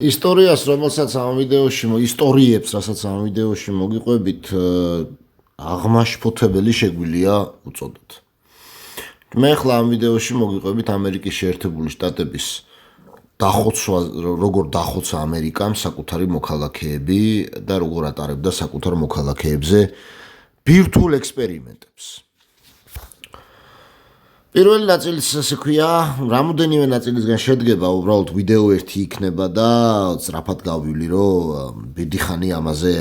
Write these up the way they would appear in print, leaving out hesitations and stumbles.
ისტორიას, რომელსაც ამ ვიდეოში, ისტორიებს, რასაც ამ ვიდეოში მოგიყვებით, აღმაშფოთებელი შეგვიძლია უწოდოთ. მე ახლა ამ ვიდეოში მოგიყვებით ამერიკის შეერთებული შტატების დახოცვა, როგორ დახოცა ამერიკამ საკუთარი მოქალაქეები და როგორ ატარებდა საკუთარ მოქალაქეებზე ბირთვულ ექსპერიმენტებს. პირველი ნაწილის ასე ქვია, რამოდენიმე ნაწილისგან შედგება, უბრალოდ ვიდეო ერთი იქნება და სწრაფად გავივლი, რომ დიდი ხანი ამაზე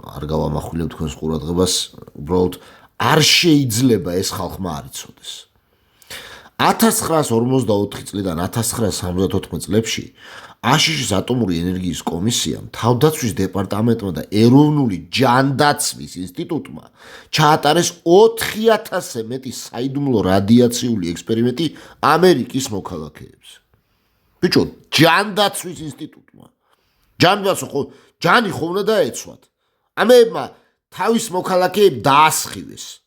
არ გავამახვილებ თქვენს ყურადღებას, უბრალოდ არ შეიძლება ეს ხალხმა არ იცოდეს. 1944 წლიდან 1974 წლებში აშშ-ის ატომური ენერგიის კომისიამ, თავდაცვის დეპარტამენტმა და ეროვნული ჯანდაცვის ინსტიტუტმა ჩაატარეს 4000-ზე მეტი საიდუმლო რადიაციული ექსპერიმენტი ამერიკის მოქალაქეებზე. ბიჭო, ჯანდაცვის ინსტიტუტმა. ჯანი ხო უნდა დაეცვათ. ამებმა თავის მოქალაქეები დაასხივეს.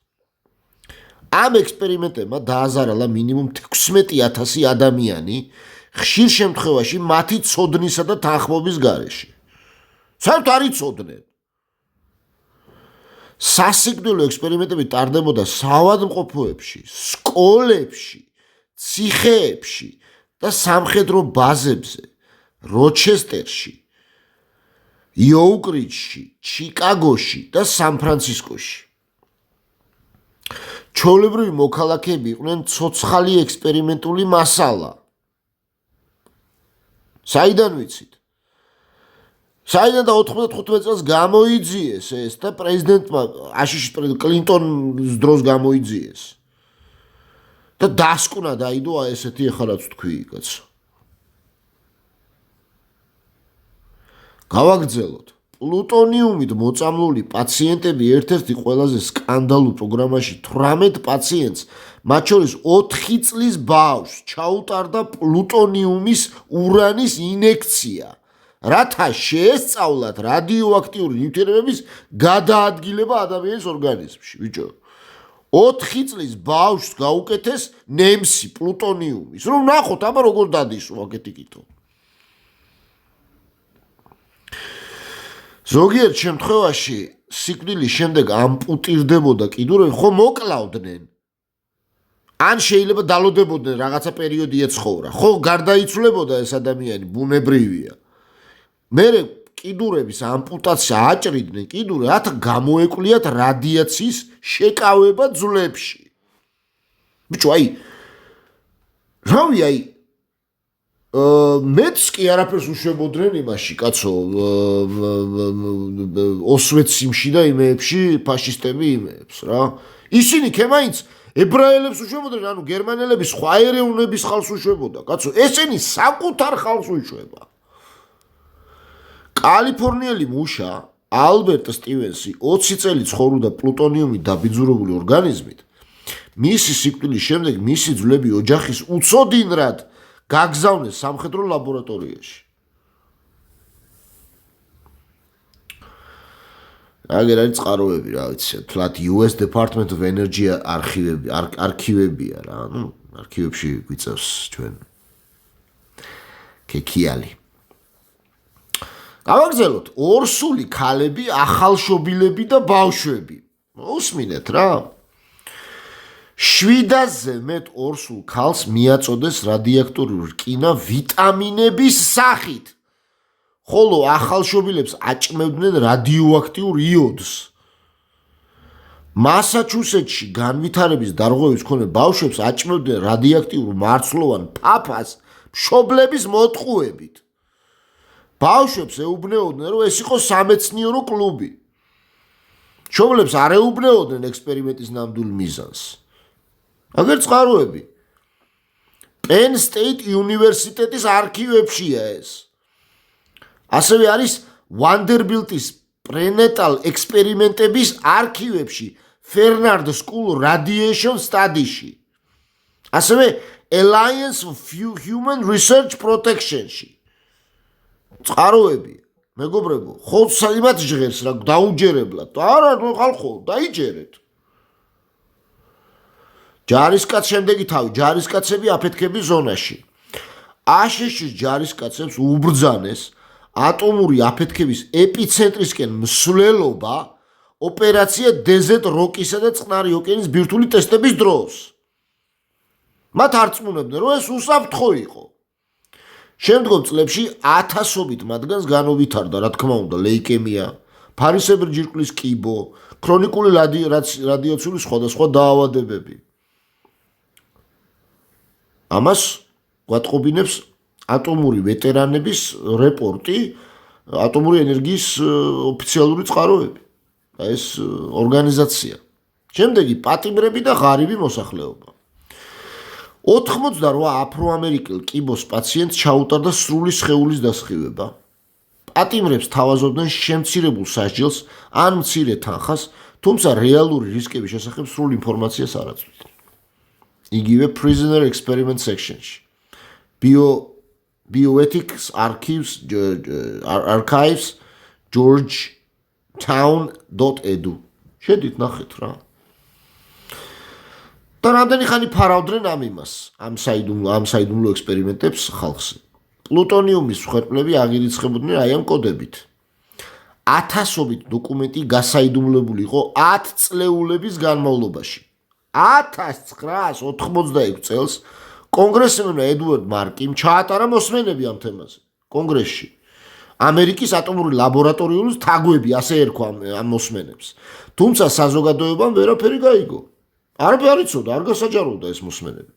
ამ ექსპერიმენტებმა დააზარალა მინიმუმ 16000 ადამიანი, ხშირ შემთხვევაში მათი ცოდნისა და თანხმობის გარეშე. საერთოდ არ იცოდნენ. სასიკვდილო ექსპერიმენტები ტარდებოდა საავადმყოფოებში, სკოლებში, ციხეებში და სამხედრო ბაზებზე, როჩესტერში, იოუკრიჩში, ჩიკაგოში და სან-ფრანცისკოში. ჩვეულებრივი მოქალაქეები იყვნენ ცოცხალი ექსპერიმენტული მასალა. საიდან ვიცით? საიდან და 95 წელს გამოიძიეს ეს და პრეზიდენტმა აშშ კლინტონის დროს გამოიძიეს. და დასკვნა დაიდო ესეთი ახლა რაც თქვი, კაცო. გავაგრძელოთ. პლუტონიუმით მოწამლული პაციენტები ერთ-ერთი ყველაზე სკანდალურ პროგრამაში 18 პაციენტს, მათ შორის 4 წლის ბავშვს ჩაუტარდა პლუტონიუმის ურანის ინექცია, რათა შეესწავლათ რადიოაქტიური ნივთიერებების გადაადგილება ადამიანის ორგანიზმში. ბიჭო, 4 წლის ბავშვს გაუკეთეს ნემსი პლუტონიუმის. რომ ნახოთ, აბა როგორ დადის ვაკეთი კითხო. ზოგიერთ შემთხვევაში სიკვდილის შემდეგ ამპუტირდებოდა კიდურები, ხო მოკლავდნენ. ან შეიძლება დალოდებოდნენ, რაღაცა პერიოდი ეცხოვრა. ხო გარდაიცვლებოდა ეს ადამიანი, ბუნებრივია. მერე კიდურების ამპუტაცია აჭრიდნენ კიდური, რათა გამოეკვლიათ რადიაციის შეკავება ძვლებში. ბიჭო, რავი, მეც კი არაფერს უშვებოდნენ იმაში, კაცო, ოსვეციმში და იმეებში, ფაშისტები იმეებს რა. ისინი ქემაინც ებრაელებს უშვებოდნენ, ანუ გერმანელების სხვა ეროვნების ხალხს უშვებოდა, კაცო, ესენი საკუთარ ხალხს უშვება. კალიფორნიელი მუშა ალბერტ სტივენსი 20 წელი ცხოვრობდა პლუტონიუმით დაბიძურებული ორგანიზმით. მისი სიკვდილის შემდეგ მისი ძვლები ოჯახის უცოდინრად გაგზავნეს სამხედრო ლაბორატორიაში. აგერ არის წყაროები, რა ვიცი, თლათ US Department of Energy არქივებია რა, არქივებში გვიწევს ჩვენ ქექიალი. გავაგრძელოთ, ორსული ქალები, ახალშობილები და ბავშვები. უსმინეთ რა. 700-ზე მეტ ორსულ ქალს მიაწოდეს რადიოაქტიური რკინა ვიტამინების სახით, ხოლო ახალშობილებს აჭმევდნენ რადიოაქტიურ იოდს. მასაჩუსეტსში განვითარების დარღვევის მქონე ბავშვებს აჭმევდნენ რადიოაქტიურ მარცვლოვან ფაფას მშობლების მოტყუებით. ბავშვებს ეუბნეოდნენ, რომ ეს იყო სამეცნიერო კლუბი. მშობლებს არ ეუბნეოდნენ ექსპერიმენტის ნამდვილ მიზანს. აგერ წყაროები. Penn State უნივერსიტეტის არქივებშია ეს. ასევე არის Vanderbilt-ის პრენატალ ექსპერიმენტების არქივებში, Fernald School Radiation Study-ში. ასევე Alliance for Human Research Protection-ში. წყაროები, მეგობრებო, ხო იმათ ჟღერს რა დაუჯერებლად. არა, ხალხო, დაიჯერეთ. ჯარისკაც შემდეგი თავი, ჯარისკაცები აფეთქების ზონაში. აშშ-ის ჯარისკაცებს უბრძანეს ატომური აფეთქების ეპიცენტრისკენ მსვლელობა ოპერაცია დეზერტ როკისა და წყნარი ოკეანის ბირთვული ტესტების დროს. მათ არწმუნებდნენ, რომ ეს უსაფრთხო იყო. შემდგომ წლებში ათასობით მათგანს განუვითარდა, რა თქმა უნდა, ლეიკემია, ფარისებრი ჯირკვლის კიბო, ქრონიკული რადიაციული სხვადასხვა დაავადებები. ამას გვატყობინებს ატომური ვეტერანების რეპორტი, ატომური ენერგიის ოფიციალური წყაროები. ეს ორგანიზაცია. შემდეგი პატიმრები და ღარიბი მოსახლეობა. 88 აფროამერიკელ კიბოს პაციენტს ჩაუტარდა სრული სხეულის დასხივება. პატიმრებს თავაზობდნენ შემცირებულ სასჯელს ან მცირე თანხას, თუმცა რეალური რისკების შესახებ სრულ ინფორმაციას არ აწვდიდნენ. იგივე Prisoner Experiment Section-ში. Bioethics Archives georgetown.edu. შედით ნახეთ რა. და რამდენი ხანი ფარავდნენ ამ საიდუმლო ექსპერიმენტებს ხალხზე. პლუტონიუმის მსხვერპლები აღირიცხებოდნენ აი ამ კოდებით. ათასობით დოკუმენტი გასაიდუმლებული იყო 10 წლეულების განმავლობაში. 1986 წელს კონგრესმენმა ედუარდ მარკიმ ჩაატარა მოსმენები ამ თემაზე კონგრესში. ამერიკის ატომური ლაბორატორიული თაგვები ასე ერქვა ამ მოსმენებს. თუმცა საზოგადოებამ ვერაფერი გაიგო. არ იცოდა, არ გასაჯაროვდა ეს მოსმენები.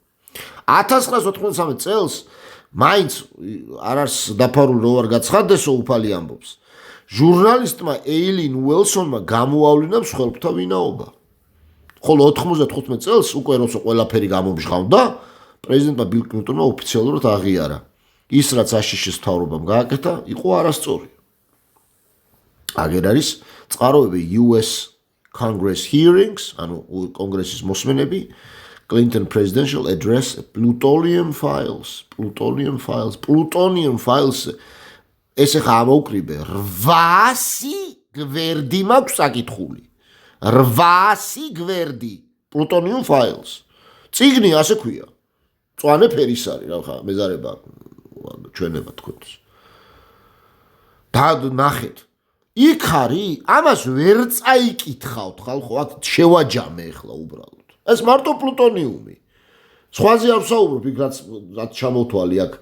1993 წელს მაინც არ არის დაფარული რო არ გაცხადდესო უფალი ამბობს. ჟურნალისტმა ეილინ უელსონმა გამოავლინა მსხვერპლთა ვინაობა. ხოლო 95 წელს უკვე როცა ყველაფერი გამომჟღავნდა, პრეზიდენტმა ბილ კლინტონმა ოფიციალურად აღიარა. ის რაც აშშ-ის მთავრობამ გააკეთა, იყო არასწორი. აგერ არის წყაროები US Congress hearings, ანუ კონგრესის მოსმენები, Clinton presidential address, plutonium files. ესე ხა ამოუკრიბე 800 გვერდი მაქვს საკითხული. 800 გვერდი plutonium files. წიგნი ასე ქვია. წვანე ფერის არის, რა ხა, მეზარება ჩვენება თქვენს. და ნახეთ. იქ არის, ამას ვერ წაიკითხავთ ხალხო, აქ შევაჯამე ახლა უბრალოდ. ეს მარტო პლუტონიუმი. სხვაზე არ ვსაუბრობ, იქ რაც ჩამოთვალი აქ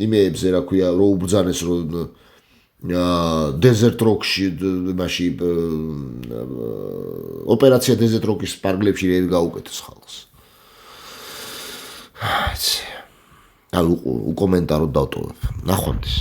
იმეებზე, რა ქვია, რო უბრძანეს, რო დეზერტ როკში, იმაში ოპერაცია დეზერტ როკის პარკლებში გაუკეთეს ხალხს. აი, უკომენტაროდ დავტოვებ. ნახვამდის.